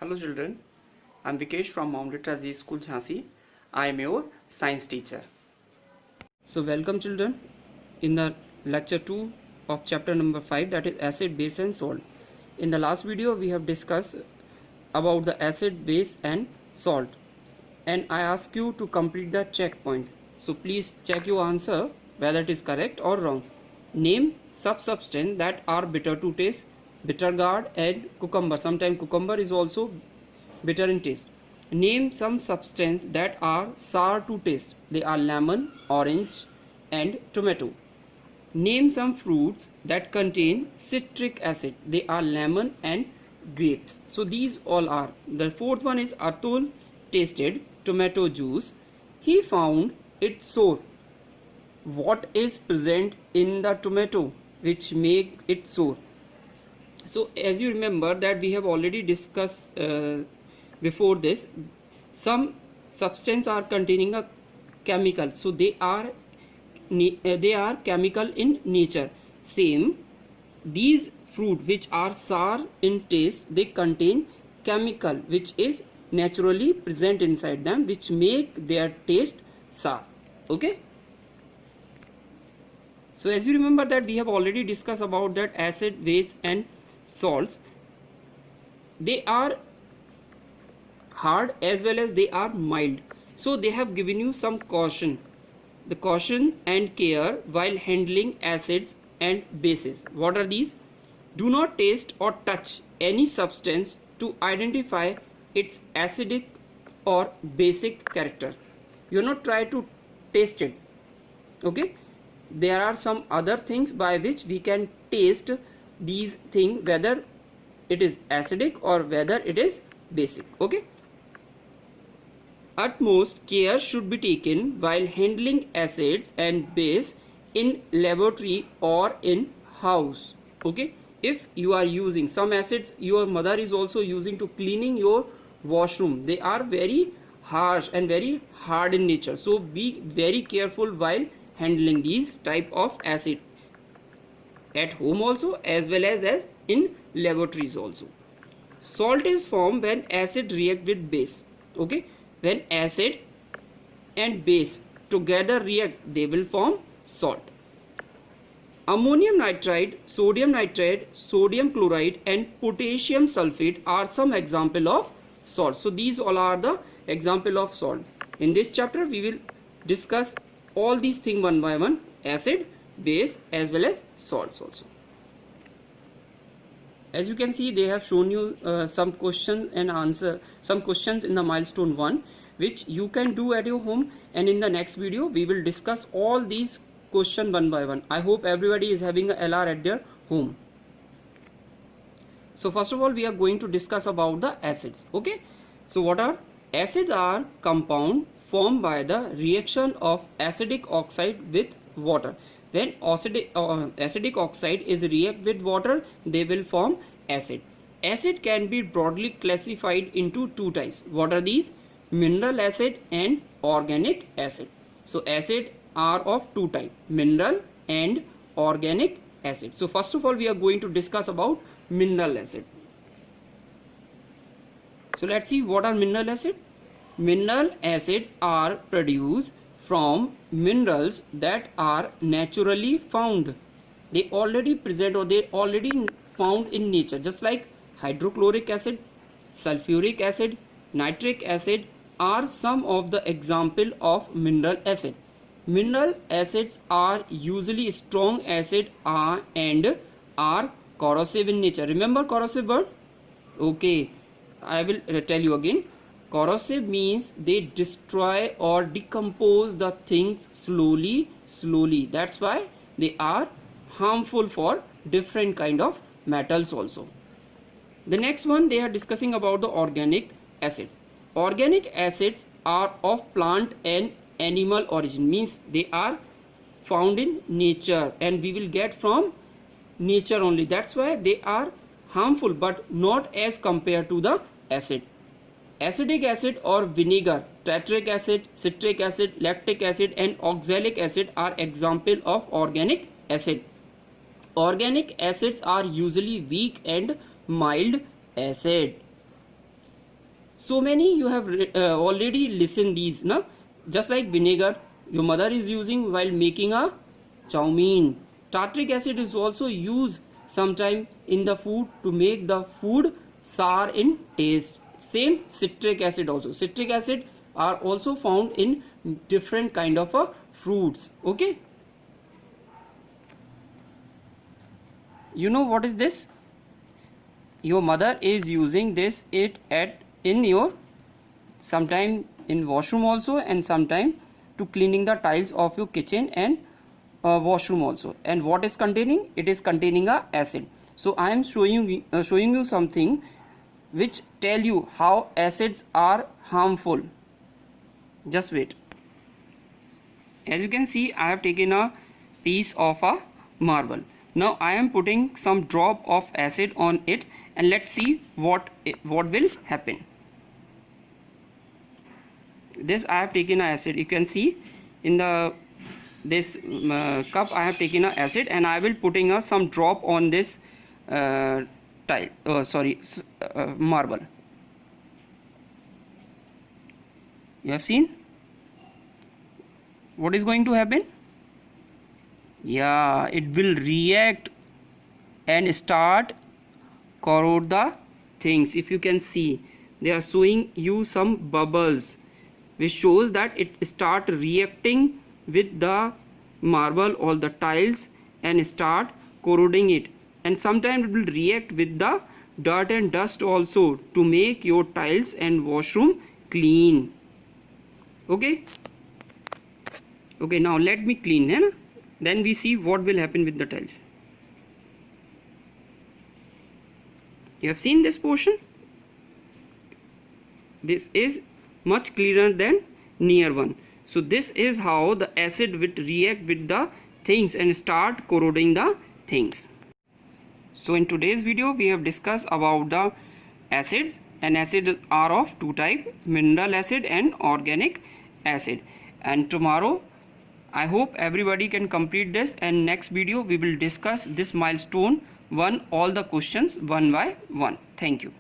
Hello children, I am Vikesh from Mount Literacy School Jhansi. I am your science teacher. So welcome children in the lecture 2 of chapter number 5, that is acid, base and salt. In the last video we have discussed about the acid, base and salt, and I ask you to complete the checkpoint. So please check your answer whether it is correct or wrong. Name substance that are bitter to taste. Bitter gourd and cucumber. Sometimes cucumber is also bitter in taste. Name some substance that are sour to taste. They are lemon, orange and tomato. Name some fruits that contain citric acid. They are lemon and grapes. So these all are. The fourth one is Atul tasted tomato juice. He found it sour. What is present in the tomato which make it sour? So as you remember that we have already discussed before this, some substance are containing a chemical, so they are chemical in nature. Same, these fruit which are sour in taste, they contain chemical which is naturally present inside them, which make their taste sour. Okay. So as you remember that we have already discussed about that acid, base and salts. They are hard as well as they are mild. So they have given you some caution. The caution and care while handling acids and bases. What are these? Do not taste or touch any substance to identify its acidic or basic character. You not try to taste it. Okay. There are some other things by which we can taste these things, whether it is acidic or whether it is basic. Okay. Utmost care should be taken while handling acids and base in laboratory or in house. Okay. If you are using some acids, your mother is also using to cleaning your washroom, they are very harsh and very hard in nature. So be very careful while handling these type of acid at home also as well as in laboratories also. Salt is formed when acid react with base. Okay, when acid and base together react, they will form salt. Ammonium nitride, sodium nitrate, sodium chloride and potassium sulfate are some example of salt. So these all are the example of salt. In this chapter we will discuss all these things one by one: acid, base as well as salts also. As you can see, they have shown you some question and answer, some questions in the milestone 1 which you can do at your home, and in the next video we will discuss all these questions one by one. I hope everybody is having a LR at their home. So first of all we are going to discuss about the acids. Okay, so what are acids? Are compound formed by the reaction of acidic oxide with water. When acidic oxide is react with water, they will form acid. Acid can be broadly classified into two types. What are these? Mineral acid and organic acid. So acid are of two types, mineral and organic acid. So first of all we are going to discuss about mineral acid. So let's see what are mineral acid. Mineral acid are produced from minerals that are naturally found. They already present or they already found in nature, just like hydrochloric acid, sulfuric acid, nitric acid are some of the example of mineral acid. Mineral acids are usually strong acid and are corrosive in nature. Remember corrosive word? Okay, I will tell you again. Corrosive means they destroy or decompose the things slowly. That's why they are harmful for different kind of metals also. The next one they are discussing about the organic acid. Organic acids are of plant and animal origin, means they are found in nature and we will get from nature only. That's why they are harmful but not as compared to the acid. Acetic acid or vinegar, tartaric acid, citric acid, lactic acid and oxalic acid are example of organic acid. Organic acids are usually weak and mild acid. So many you have already listened these, na? Just like vinegar, your mother is using while making a chow mein. Tartaric acid is also used sometime in the food to make the food sour in taste. Same citric acid also. Citric acid are also found in different kind of fruits. Okay. You know what is this? Your mother is using this in your sometime in washroom also, and sometime to cleaning the tiles of your kitchen and washroom also. And what is containing? It is containing a acid. So I am showing you something which tell you how acids are harmful. Just wait. As you can see, I have taken a piece of a marble. Now I am putting some drop of acid on it, and let's see what will happen. This I have taken a acid. You can see in this cup I have taken a acid, and I will putting some drop on this marble. You have seen what is going to happen? Yeah, it will react and start corrode the things. If you can see, they are showing you some bubbles, which shows that it start reacting with the marble or the tiles and start corroding it. And sometimes it will react with the dirt and dust also to make your tiles and washroom clean. Okay. Okay, now let me clean, eh? Then we see what will happen with the tiles. You have seen this portion? This is much clearer than near one. So this is how the acid will react with the things and start corroding the things. So in today's video we have discussed about the acids, and acids are of two types, mineral acid and organic acid. And tomorrow I hope everybody can complete this, and next video we will discuss this milestone one, all the questions one by one. Thank you.